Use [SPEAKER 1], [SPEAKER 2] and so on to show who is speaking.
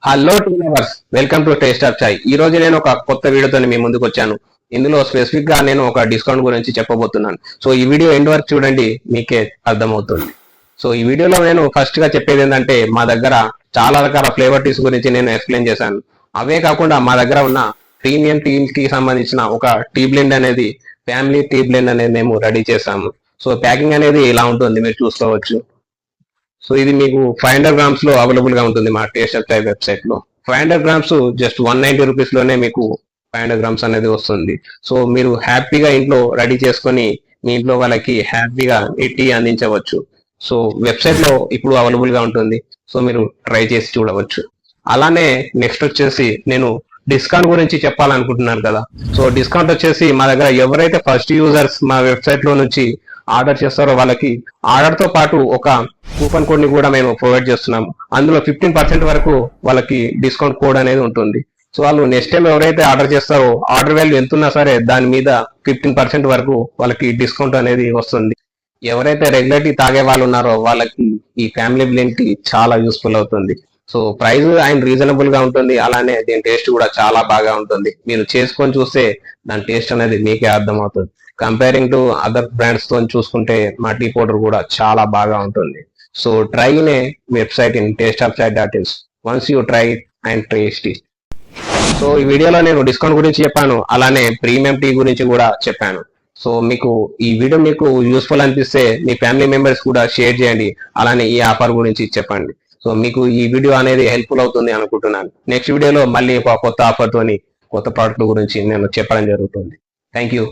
[SPEAKER 1] Hello to lovers, welcome to taste of chai. ఈ రోజు నేను ఒక కొత్త వీడియోతో మీ ముందుకు వచ్చాను. ఇందులో స్పెసిఫిక్ గా నేను ఒక డిస్కౌంట్ గురించి చెప్పబోతున్నాను. సో ఈ వీడియో ఎండ్ వరకు చూడండి, మీకే అర్థమవుతుంది. సో ఈ వీడియోలో నేను ఫస్ట్ గా చెప్పేది ఏంటంటే, మా దగ్గర చాలా రకాల ఫ్లేవర్ టీస్ గురించి నేను ఎక్స్ప్లెయిన్ చేశాను. అవే కాకుండా మా దగ్గర ఉన్న ప్రీమియం టీమ్స్ కి సంబంధించిన ఒక టీ బ్లెండ్ అనేది, ఫ్యామిలీ టీ బ్లెండ్ అనేది మేము రెడీ చేసాము. సో ప్యాకింగ్ అనేది ఇలా ఉంటుంది, మీరు చూసుకోవచ్చు. సో ఇది మీకు 500 గ్రామ్స్ లో అవైలబుల్ గా ఉంటుంది మా టేస్ట్ ఆఫ్ చాయ్ వెబ్సైట్ లో. 500 గ్రామ్స్ జస్ట్ 190 రూపీస్ లోనే మీకు 500 గ్రామ్స్ అనేది వస్తుంది. సో మీరు హ్యాపీగా ఇంట్లో రెడీ చేసుకొని మీ ఇంట్లో వాళ్ళకి హ్యాపీగా ఈ టీ అందించవచ్చు. సో వెబ్సైట్ లో ఇప్పుడు అవైలబుల్ గా ఉంటుంది. సో మీరు ట్రై చేసి చూడవచ్చు. అలానే నెక్స్ట్ వచ్చేసి నేను డిస్కౌంట్ గురించి చెప్పాలనుకుంటున్నాను కదా. సో డిస్కౌంట్ వచ్చేసి మా దగ్గర ఎవరైతే ఫస్ట్ యూజర్స్ మా వెబ్సైట్ లో నుంచి ఆర్డర్ చేస్తారో వాళ్ళకి ఆర్డర్ తో పాటు ఒక కూపన్ కోడ్ ని కూడా మేము ప్రొవైడ్ చేస్తున్నాము. అందులో 15% వరకు వాళ్ళకి డిస్కౌంట్ కోడ్ అనేది ఉంటుంది. సో వాళ్ళు నెక్స్ట్ టైం ఎవరైతే ఆర్డర్ చేస్తారో ఆర్డర్ వాల్యూ ఎంత ఉన్నా సరే దాని మీద 15% వరకు వాళ్ళకి డిస్కౌంట్ అనేది వస్తుంది. ఎవరైతే రెగ్యులర్లీ తాగే వాళ్ళు ఉన్నారో వాళ్ళకి ఈ ఫ్యామిలీ బ్లెండ్ టీ చాలా యూస్ఫుల్ అవుతుంది. సో ప్రైస్ అండ్ రీజనబుల్ గా ఉంటుంది. అలానే దీని టేస్ట్ కూడా చాలా బాగా ఉంటుంది. మీరు చేసుకొని చూస్తే దాని టేస్ట్ అనేది మీకే అర్థమవుతుంది. కంపేరింగ్ టు అదర్ బ్రాండ్స్ తో చూసుకుంటే మా టీ పౌడర్ కూడా చాలా బాగా ఉంటుంది. So try in a website in tasteofchai.in. Once you try and taste it. So ఈ వీడియోలో నేను డిస్కౌంట్ గురించి చెప్పాను, అలానే ప్రీమియం టీ గురించి కూడా చెప్పాను. సో మీకు ఈ వీడియో మీకు యూస్ఫుల్ అనిపిస్తే మీ ఫ్యామిలీ మెంబర్స్ కూడా షేర్ చేయండి. అలానే ఈ ఆఫర్ గురించి చెప్పండి. సో మీకు ఈ వీడియో అనేది హెల్ప్ఫుల్ అవుతుంది అనుకుంటున్నాను. నెక్స్ట్ వీడియోలో మళ్ళీ ఒక కొత్త ఆఫర్ తోని కొత్త ప్రోడక్ట్ గురించి నేను చెప్పడం జరుగుతుంది. Thank you.